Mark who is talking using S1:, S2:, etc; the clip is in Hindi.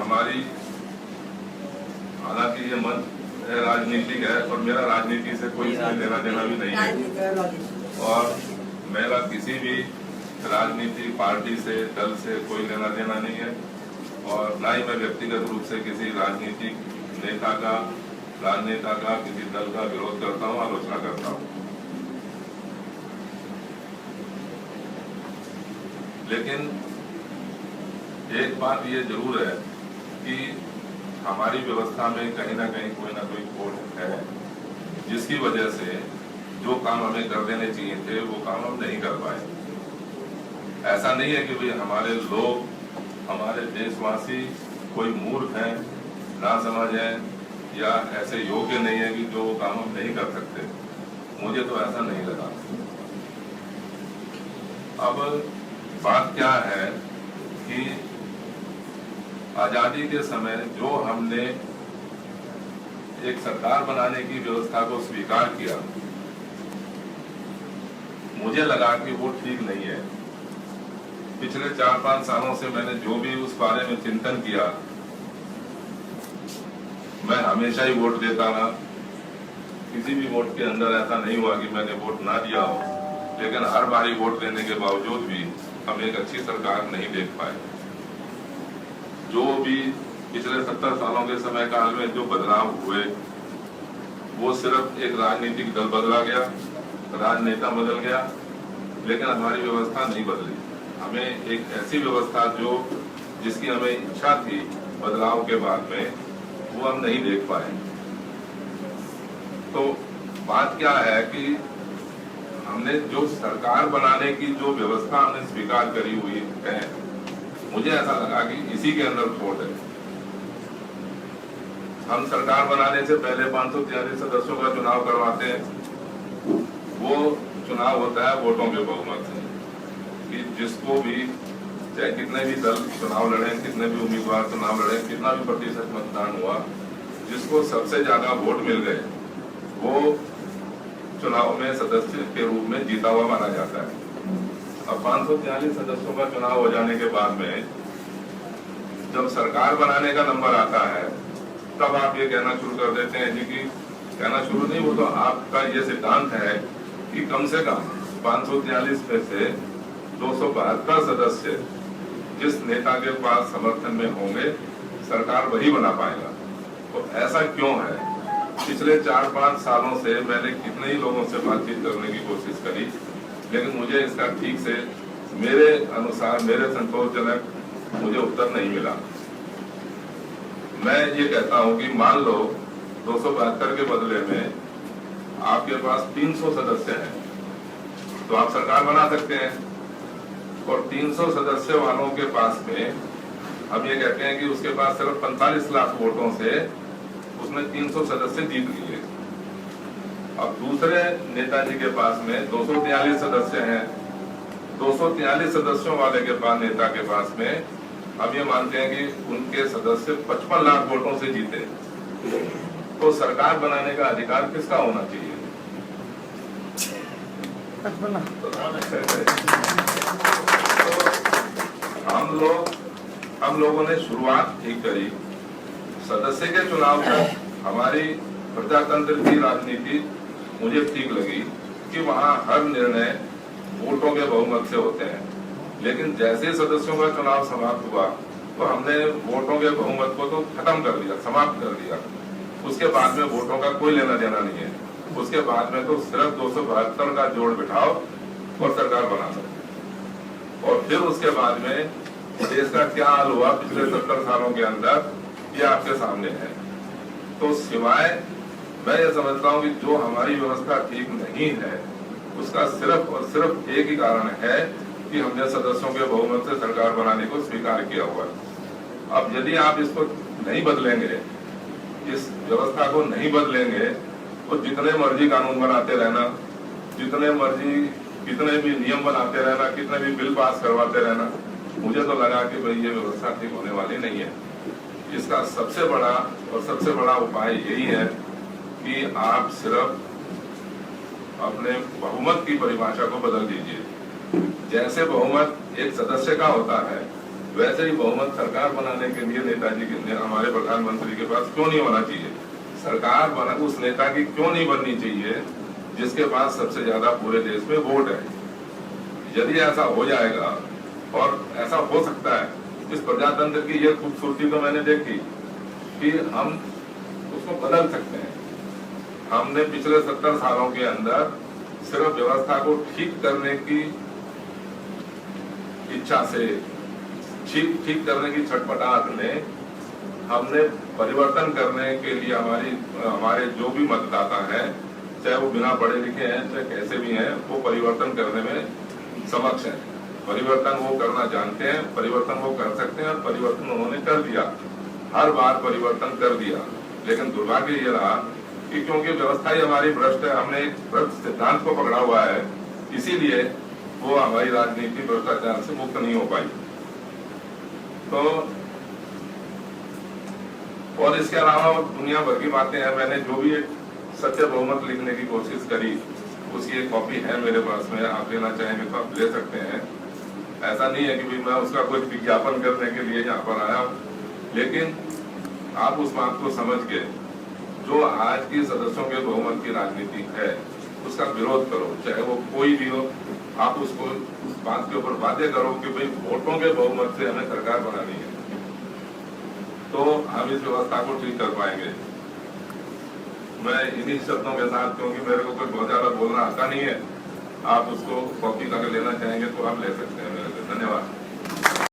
S1: हमारी, हालांकि ये मंच राजनीतिक है और मेरा राजनीति से कोई लेना देना भी नहीं है और मेरा किसी भी राजनीतिक पार्टी से, दल से कोई लेना देना नहीं है और ना ही मैं व्यक्तिगत रूप से किसी राजनीतिक नेता का, राजनेता का, किसी दल का विरोध करता हूं, आलोचना करता हूं। लेकिन एक बात ये जरूर है कि हमारी व्यवस्था में कहीं ना कहीं कोई ना कोई खोट है, जिसकी वजह से जो काम हमें कर देने चाहिए थे वो काम हम नहीं कर पाए। ऐसा नहीं है कि भाई हमारे लोग, हमारे देशवासी कोई मूर्ख हैं, ना समझ है या ऐसे योग्य नहीं है कि जो काम हम नहीं कर सकते। मुझे तो ऐसा नहीं लगा। अब बात क्या है कि आजादी के समय जो हमने एक सरकार बनाने की व्यवस्था को स्वीकार किया, मुझे लगा कि वो ठीक नहीं है। पिछले 4-5 सालों से मैंने जो भी उस बारे में चिंतन किया, मैं हमेशा ही वोट देता रहा। किसी भी वोट के अंदर ऐसा नहीं हुआ कि मैंने वोट ना दिया हो, लेकिन हर बारी वोट देने के बावजूद भी हम एक अच्छी सरकार नहीं देख पाए। जो भी पिछले 70 सालों के समय काल में जो बदलाव हुए, वो सिर्फ एक राजनीतिक दल बदला गया, राजनेता बदल गया, लेकिन हमारी व्यवस्था नहीं बदली। हमें एक ऐसी व्यवस्था जिसकी हमें इच्छा थी बदलाव के बाद में, वो हम नहीं देख पाए। तो बात क्या है कि हमने जो सरकार बनाने की जो व्यवस्था हमने स्वीकार करी हुई है, मुझे ऐसा लगा कि इसी के अंदर खोट है। हम सरकार बनाने से पहले 543 सदस्यों का चुनाव करवाते हैं। वो चुनाव होता है वोटों के बहुमत से, कि जिसको भी, चाहे कितने भी दल चुनाव लड़े, कितने भी उम्मीदवार चुनाव लड़े, कितना भी प्रतिशत मतदान हुआ, जिसको सबसे ज्यादा वोट मिल गए वो चुनाव में सदस्य के रूप में जीता हुआ माना जाता है। अब 543 सदस्यों का चुनाव हो जाने के बाद में जब सरकार बनाने का नंबर आता है, तब आप ये कहना शुरू कर देते हैं जी, कि कहना शुरू नहीं, वो तो आपका ये सिद्धांत है कि कम से कम 543 में से 272 सदस्य जिस नेता के पास समर्थन में होंगे, सरकार वही बना पाएगा। तो ऐसा क्यों है? पिछले 4-5 सालों से मैंने कितने ही लोगों से बातचीत करने की कोशिश करी, लेकिन मुझे इसका ठीक से, मेरे अनुसार, मेरे संतोषजनक मुझे उत्तर नहीं मिला। मैं ये कहता हूं कि मान लो 272 के बदले में आपके पास 300 सदस्य हैं, तो आप सरकार बना सकते हैं। और 300 सदस्य वालों के पास में हम ये कहते हैं कि उसके पास सिर्फ 45 लाख वोटों से उसने 300 सदस्य जीत लिए। अब दूसरे नेताजी के पास में 243 सदस्य हैं। 243 सदस्यों वाले के पास, नेता के पास में, हम ये मानते हैं कि उनके सदस्य 55 लाख वोटों से जीते। तो सरकार बनाने का अधिकार किसका होना चाहिए? तो हम लोगों ने शुरुआत ठीक करी। सदस्य के चुनाव तक हमारी प्रजातंत्र की राजनीति मुझे ठीक लगी कि वहाँ हर निर्णय वोटों के बहुमत से होते हैं। लेकिन जैसे सदस्यों का चुनाव समाप्त हुआ, तो हमने वोटों के बहुमत को तो खत्म कर दिया, समाप्त कर दिया। उसके बाद में वोटों का कोई लेना देना नहीं है। उसके बाद में तो सिर्फ 272 का जोड़ बिठाओ और सरकार बना सकते। और फिर उसके बाद में देश का क्या हाल हुआ पिछले 70 सालों के अंदर, ये आपके सामने है। तो सिवाय, मैं ये समझता हूँ कि जो हमारी व्यवस्था ठीक नहीं है, उसका सिर्फ और सिर्फ एक ही कारण है कि हमने सदस्यों के बहुमत से सरकार बनाने को स्वीकार किया हुआ है। अब यदि आप इसको नहीं बदलेंगे, इस व्यवस्था को नहीं बदलेंगे, तो जितने मर्जी कानून बनाते रहना, जितने मर्जी कितने भी नियम बनाते रहना, कितने भी बिल पास करवाते रहना, मुझे तो लगा कि भाई ये व्यवस्था ठीक होने वाली नहीं है। इसका सबसे बड़ा उपाय यही है कि आप सिर्फ अपने बहुमत की परिभाषा को बदल दीजिए। जैसे बहुमत एक सदस्य का होता है, वैसे ही बहुमत सरकार बनाने के लिए नेताजी के हमारे प्रधानमंत्री के पास क्यों नहीं होना चाहिए? सरकार बना उस नेता की क्यों नहीं बननी चाहिए जिसके पास सबसे ज्यादा पूरे देश में वोट है? यदि ऐसा हो जाएगा, और ऐसा हो सकता है, इस प्रजातंत्र की यह खूबसूरती तो मैंने देखी कि हम उसको बदल सकते हैं। हमने पिछले 70 सालों के अंदर सिर्फ व्यवस्था को ठीक करने की इच्छा से, ठीक करने की छटपटाहट में हमने परिवर्तन करने के लिए हमारे जो भी मतदाता हैं, चाहे वो बिना पढ़े लिखे हैं, चाहे कैसे भी हैं, वो परिवर्तन करने में समक्ष हैं। परिवर्तन वो करना जानते हैं, परिवर्तन वो कर सकते हैं, और परिवर्तन उन्होंने कर दिया। हर बार परिवर्तन कर दिया। लेकिन दुर्भाग्य ये रहा कि क्योंकि व्यवस्था ही हमारी भ्रष्ट है, हमने एक भ्रष्ट सिद्धांत को पकड़ा हुआ है, इसीलिए वो हमारी राजनीति भ्रष्टाचार से मुक्त नहीं हो पाई। तो और इसके अलावा दुनिया भर की बातें हैं। मैंने जो भी एक सत्य बहुमत लिखने की कोशिश करी, उसकी एक कॉपी है मेरे पास में, आप लेना चाहेंगे तो आप ले सकते हैं। ऐसा नहीं है कि भाई मैं उसका कोई विज्ञापन करने के लिए यहाँ पर आया हूँ, लेकिन आप उस बात को समझ के जो आज की सदस्यों के बहुमत की राजनीति है उसका विरोध करो, चाहे वो कोई भी हो। आप उसको उस बात के ऊपर बातें करो कि भाई वोटों के बहुमत से हमें सरकार बनानी है, तो हम इस व्यवस्था को ठीक कर पाएंगे। मैं इन्हीं शब्दों के साथ, क्योंकि मेरे को कोई बहुत ज्यादा बोलना आता नहीं है, आप उसको कॉपी करके लेना चाहेंगे तो आप ले सकते हैं। धन्यवाद।